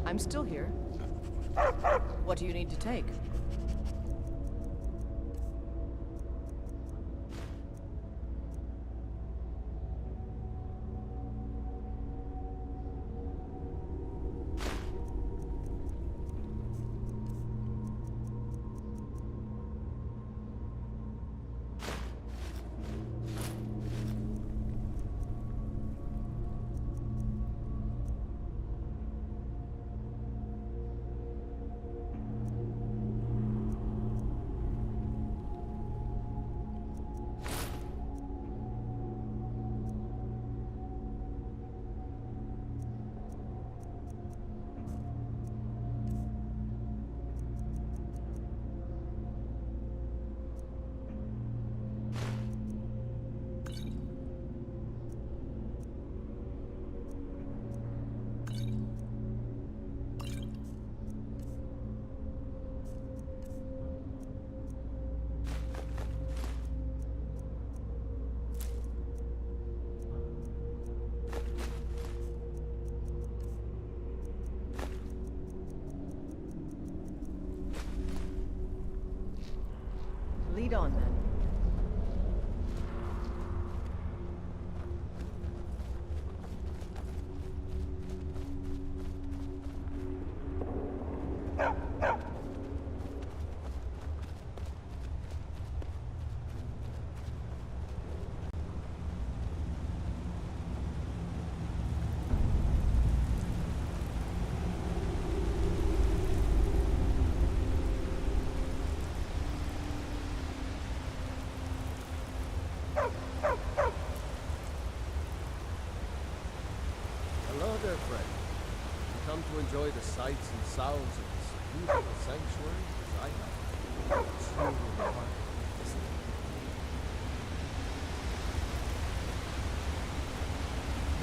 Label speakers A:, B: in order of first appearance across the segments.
A: I'm still here. What do you need to take? Lead on, then.
B: Hello there, friend. You come to enjoy the sights and sounds of this beautiful sanctuary as I have. It's truly remarkable, isn't it?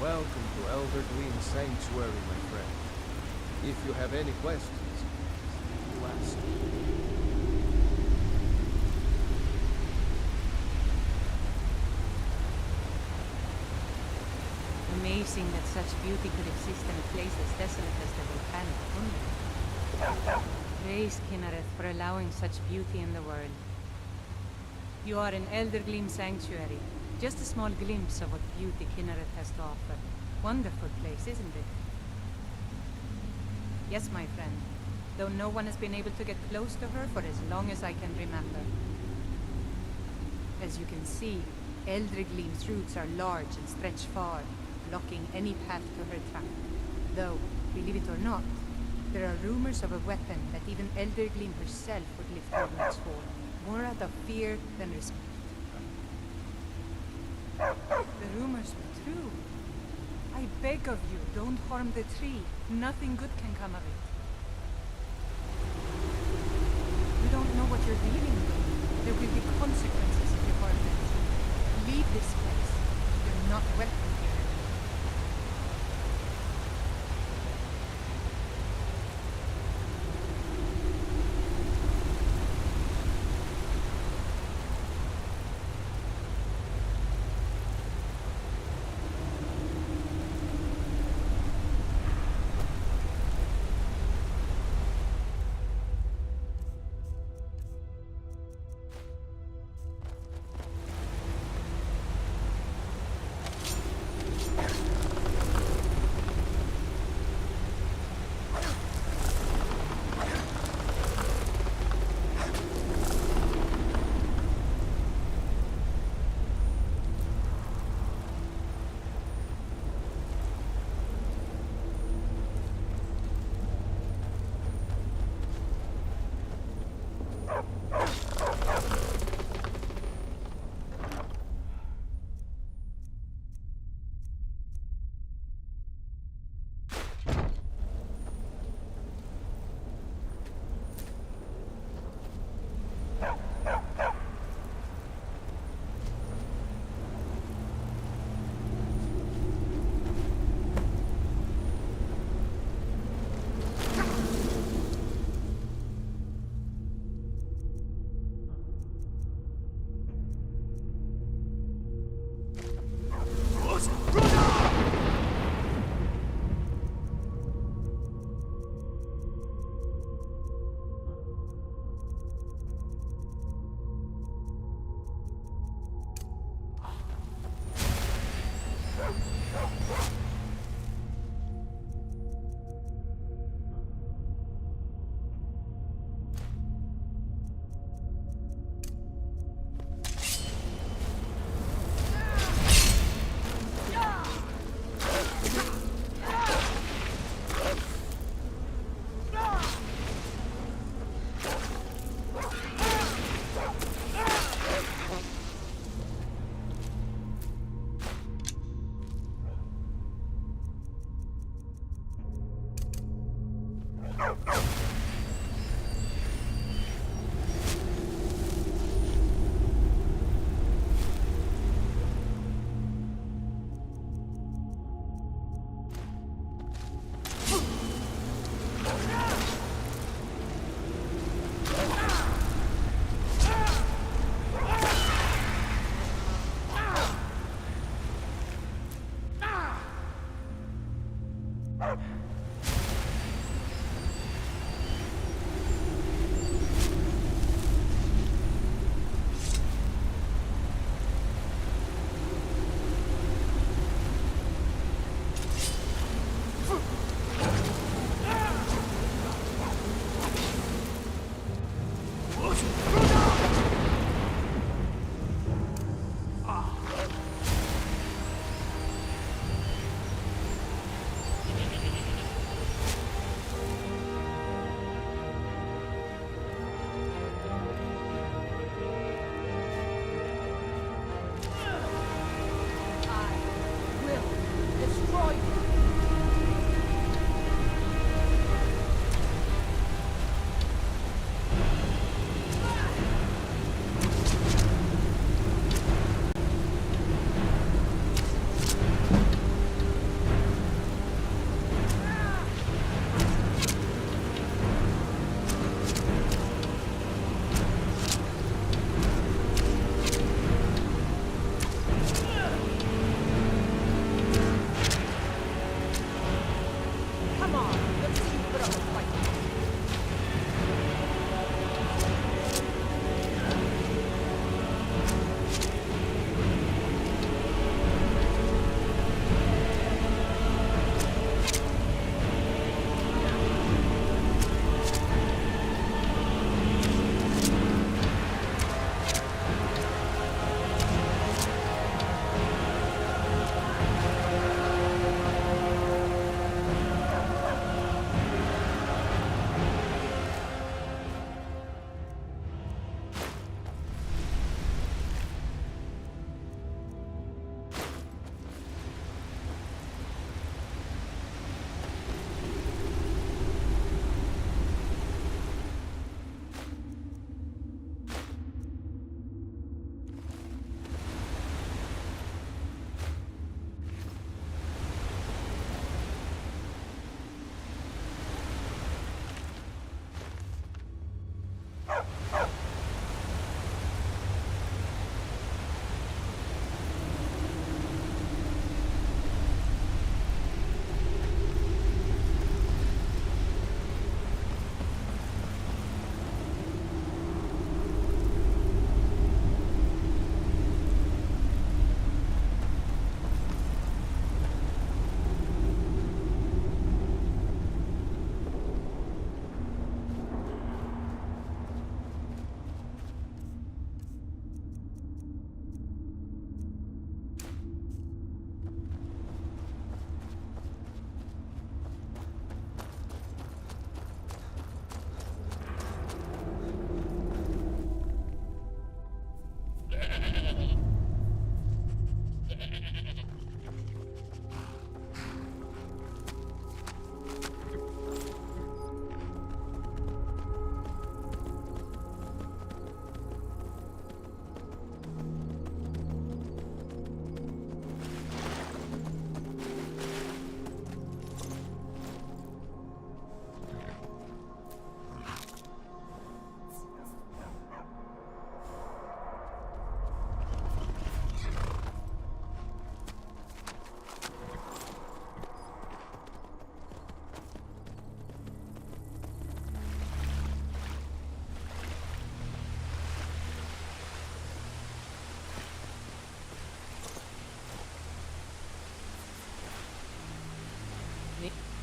B: Welcome to Elder Gleam Sanctuary, my friend. If you have any questions, you ask.
C: Amazing that such beauty could exist in a place as desolate as the volcanic tundra. Praise Kinnereth for allowing such beauty in the world. You are in Eldergleam Sanctuary. Just a small glimpse of what beauty Kinnereth has to offer. Wonderful place, isn't it? Yes, my friend. Though no one has been able to get close to her for as long as I can remember. As you can see, Eldergleam's roots are large and stretch far, blocking any path to her trunk. Though, believe it or not, there are rumors of a weapon that even Eldergleam herself would lift helmets for, more out of fear than respect. The rumors were true. I beg of you, don't harm the tree. Nothing good can come of it. You don't know what you're dealing with. There will be consequences if you harm it. Leave this place. You're not welcome here.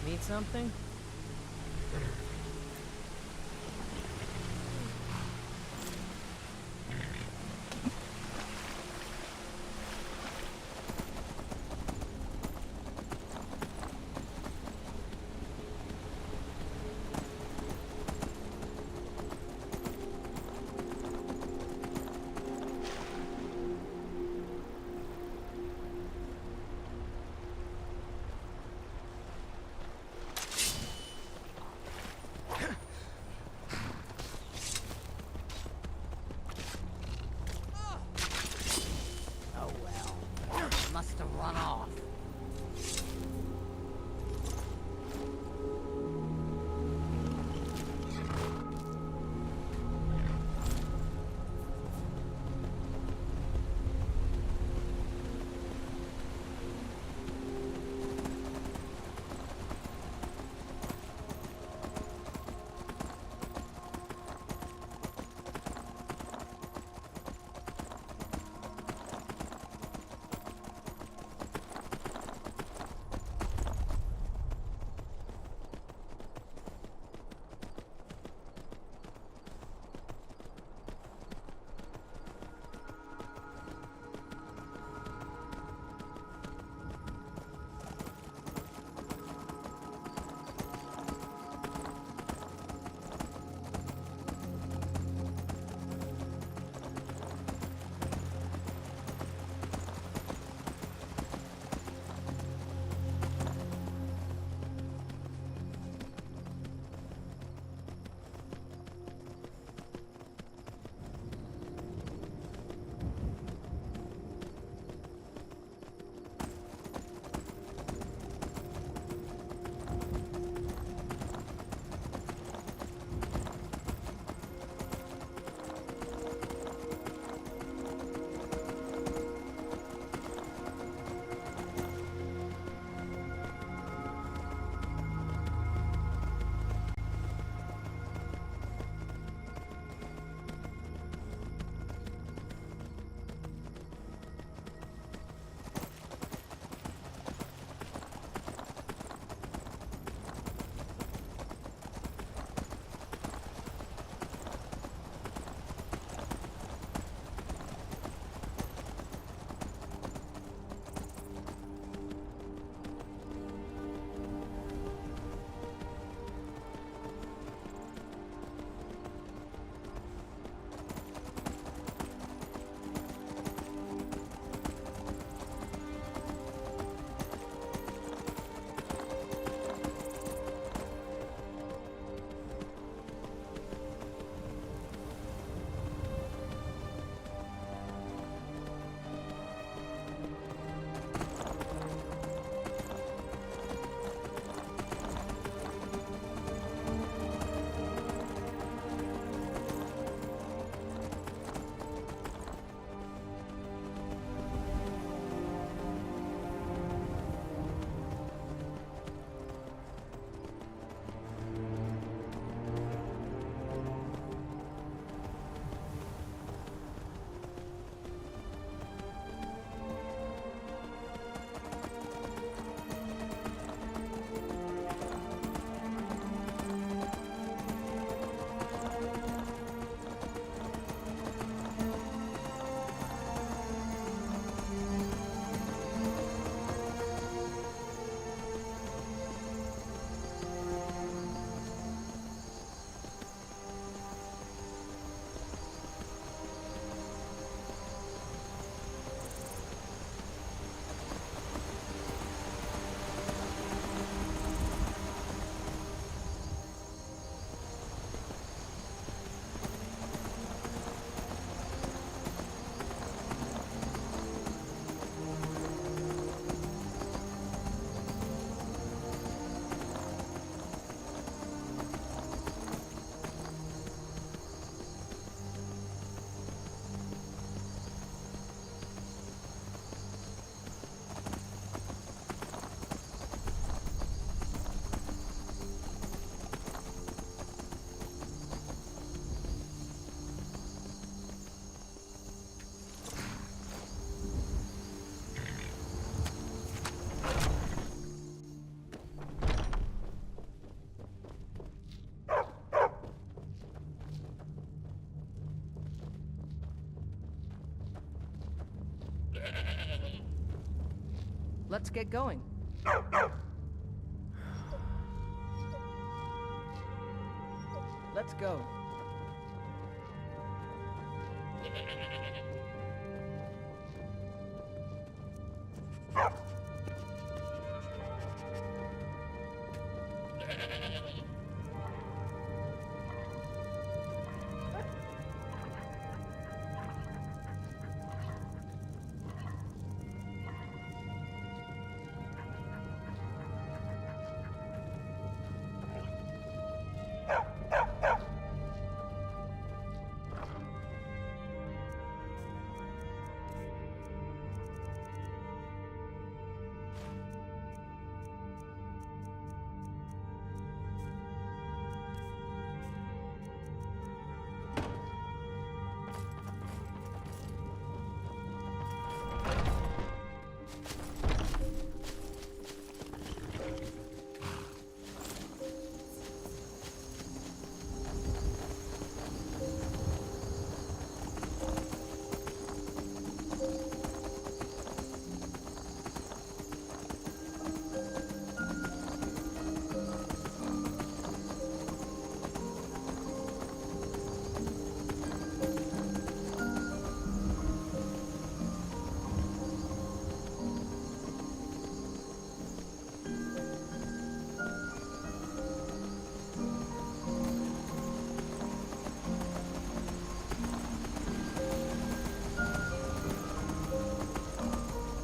A: Need something? let's get going. Let's go.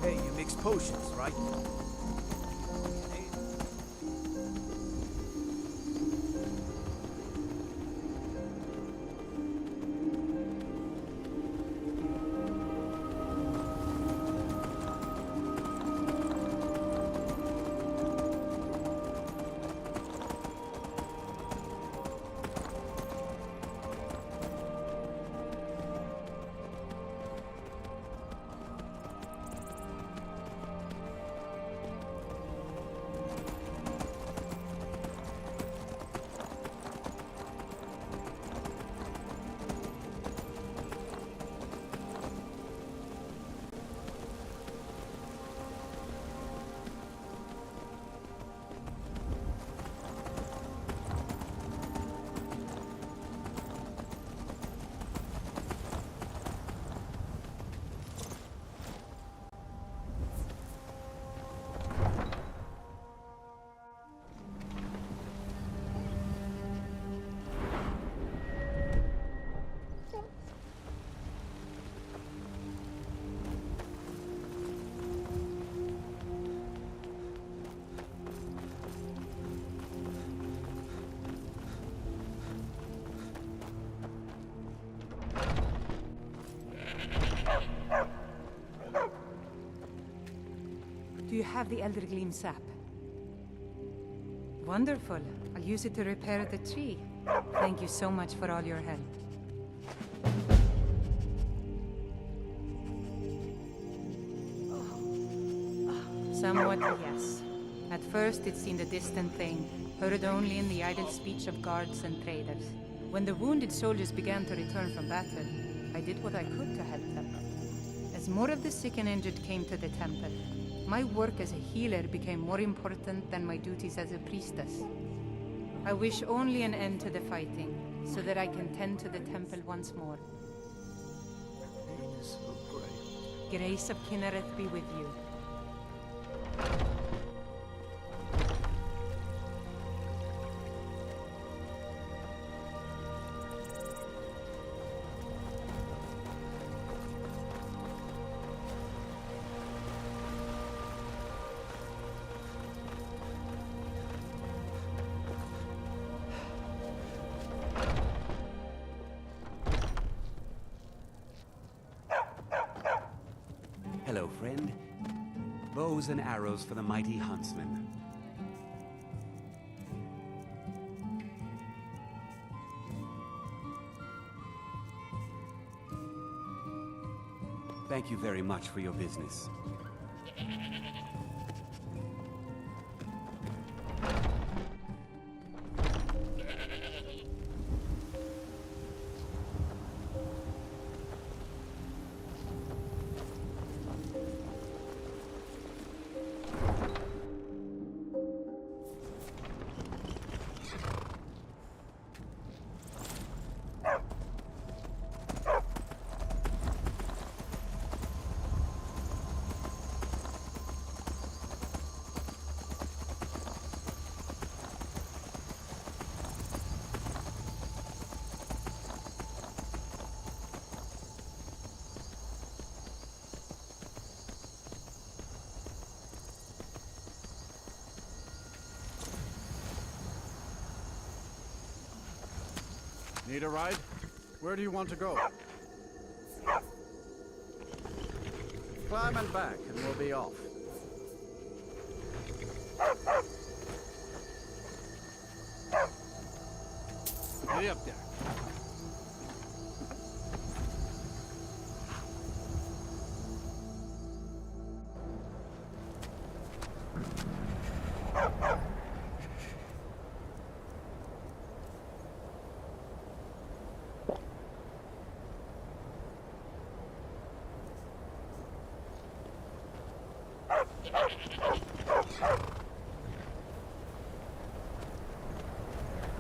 D: Hey, you mix potions, right?
C: Do you have the Elder Gleam sap? Wonderful. I'll use it to repair the tree. Thank you so much for all your help. Somewhat, yes. At first it seemed a distant thing, heard only in the idle speech of guards and traders. When the wounded soldiers began to return from battle, I did what I could to help them. As more of the sick and injured came to the temple, my work as a healer became more important than my duties as a priestess. I wish only an end to the fighting, so that I can tend to the temple once more. Grace of Kinnereth be with you.
E: Hello, friend. Bows and arrows for the mighty huntsman. Thank you very much for your business.
F: Need a ride? Where do you want to go? Climb and back, and we'll be off. Hurry up there.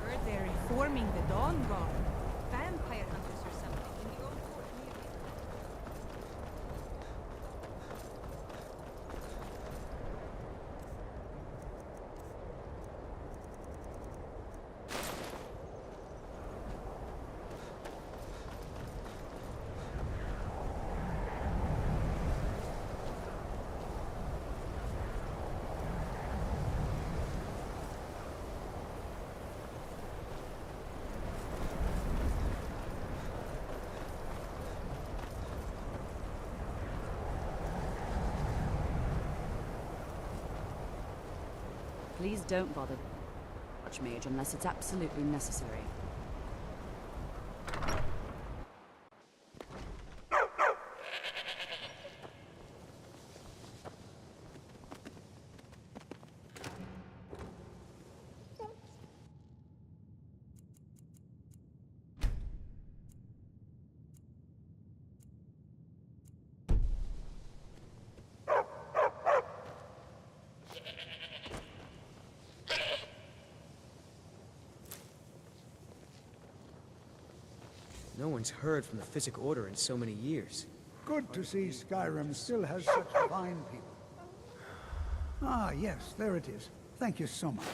C: Heard they're reforming the Dawn Guard. Vampire hunters or something in the old fort near here.
G: Please don't bother, Archmage, unless it's absolutely necessary.
H: No one's heard from the Physic Order in so many years.
I: Good to see Skyrim still has such fine people. Ah, yes, there it is. Thank you so much.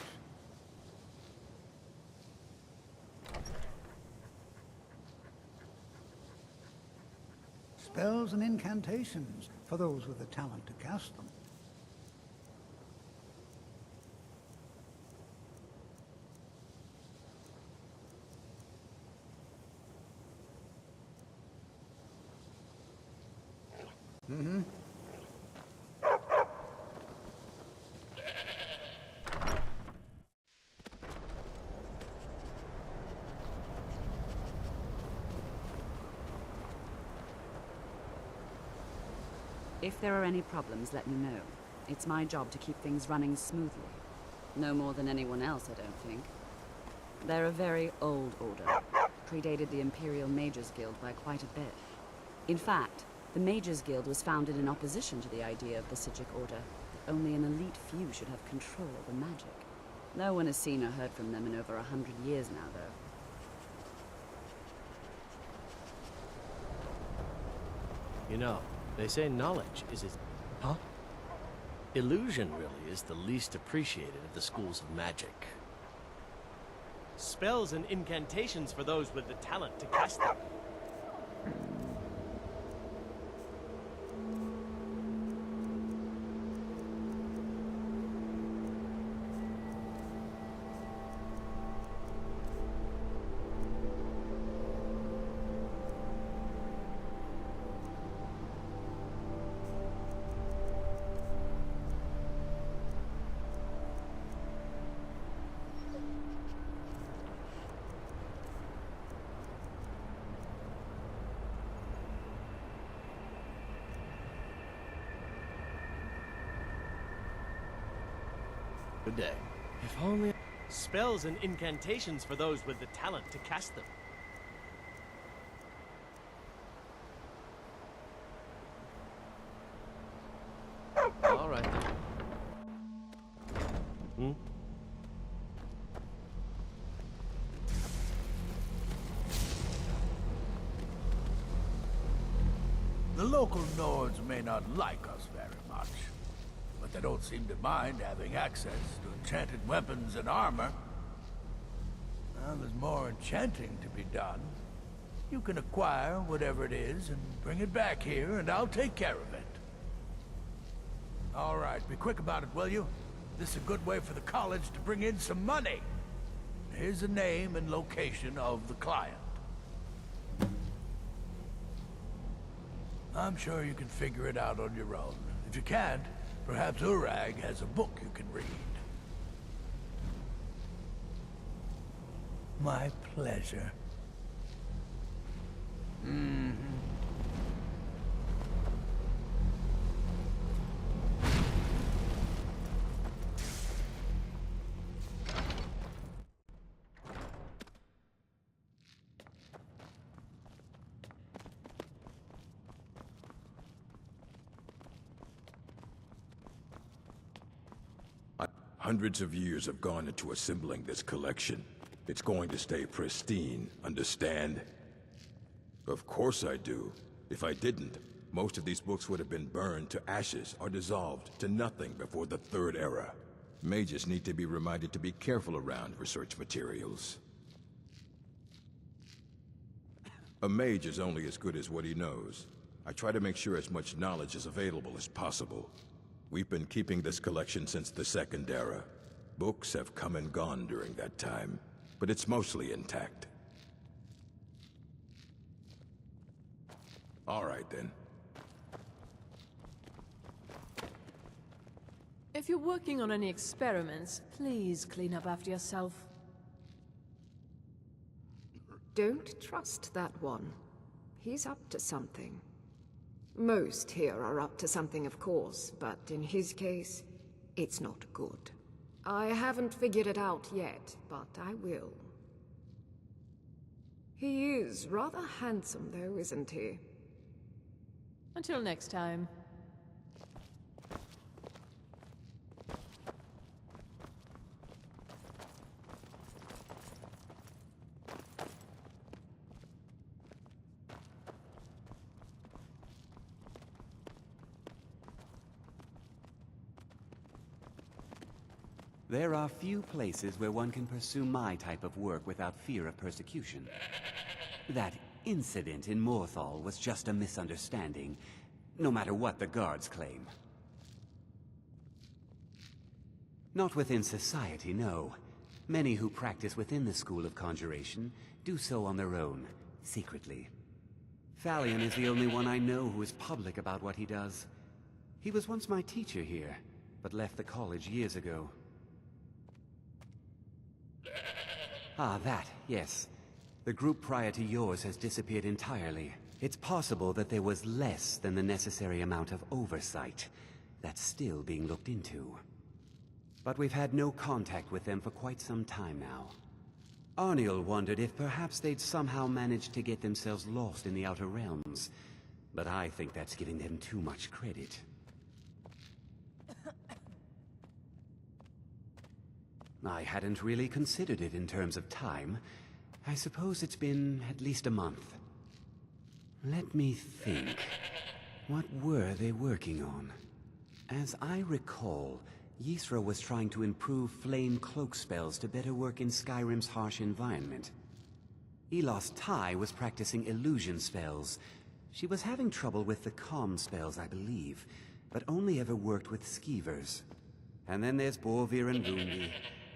I: Spells and incantations for those with the talent to cast them.
G: If there are any problems, let me know. It's my job to keep things running smoothly. No more than anyone else, I don't think. They're a very old order. Predated the Imperial Mages Guild by quite a bit. In fact, the Mages Guild was founded in opposition to the idea of the Physic Order, that only an elite few should have control over magic. No one has seen or heard from them in over 100 years now, though.
B: You know, they say knowledge is Huh? Illusion really is the least appreciated of the schools of magic.
J: Spells and incantations for those with the talent to cast them.
B: Good day. If only...
J: Spells and incantations for those with the talent to cast them.
B: All right then. Hmm?
K: The local Nords may not like us very much, but they don't seem to mind having access to enchanted weapons and armor. Well, there's more enchanting to be done. You can acquire whatever it is and bring it back here, and I'll take care of it. All right, be quick about it, will you? This is a good way for the college to bring in some money. Here's the name and location of the client. I'm sure you can figure it out on your own. If you can't, perhaps Urag has a book you can read. My pleasure.
L: Hundreds of years have gone into assembling this collection. It's going to stay pristine, understand? Of course I do. If I didn't, most of these books would have been burned to ashes or dissolved to nothing before the Third Era. Mages need to be reminded to be careful around research materials. A mage is only as good as what he knows. I try to make sure as much knowledge is available as possible. We've been keeping this collection since the Second Era. Books have come and gone during that time, but it's mostly intact. All right, then.
A: If you're working on any experiments, please clean up after yourself.
M: Don't trust that one. He's up to something. Most here are up to something, of course, but in his case, it's not good. I haven't figured it out yet, but I will. He is rather handsome, though, isn't he?
A: Until next time.
E: There are few places where one can pursue my type of work without fear of persecution. That incident in Morthal was just a misunderstanding, no matter what the guards claim. Not within society, no. Many who practice within the School of Conjuration do so on their own, secretly. Thalion is the only one I know who is public about what he does. He was once my teacher here, but left the college years ago. Ah, that, yes. The group prior to yours has disappeared entirely. It's possible that there was less than the necessary amount of oversight. That's still being looked into. But we've had no contact with them for quite some time now. Arniel wondered if perhaps they'd somehow managed to get themselves lost in the Outer Realms. But I think that's giving them too much credit. I hadn't really considered it in terms of time. I suppose it's been at least a month. Let me think. What were they working on? As I recall, Ysra was trying to improve flame cloak spells to better work in Skyrim's harsh environment. Elos Tai was practicing illusion spells. She was having trouble with the calm spells, I believe, but only ever worked with skeevers. And then there's Borvir and Rundi.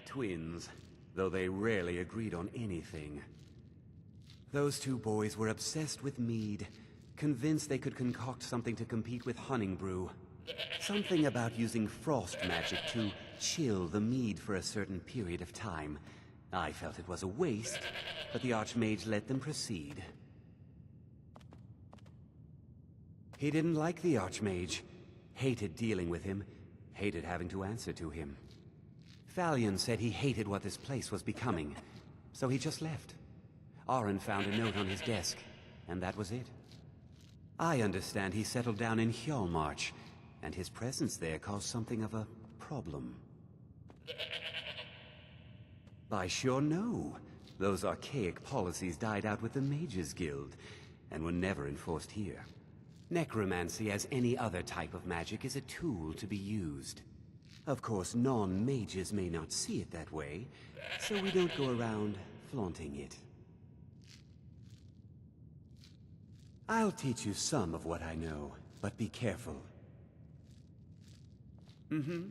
E: Twins, though they rarely agreed on anything. Those two boys were obsessed with mead, convinced they could concoct something to compete with Honningbrew. Something about using frost magic to chill the mead for a certain period of time. I felt it was a waste, but the Archmage let them proceed. He didn't like the Archmage, hated dealing with him, hated having to answer to him. Thalion said he hated what this place was becoming, so he just left. Arin found a note on his desk, and that was it. I understand he settled down in Hjalmarch, and his presence there caused something of a problem. I sure know. Those archaic policies died out with the Mages Guild, and were never enforced here. Necromancy, as any other type of magic, is a tool to be used. Of course, non-mages may not see it that way, so we don't go around flaunting it. I'll teach you some of what I know, but be careful.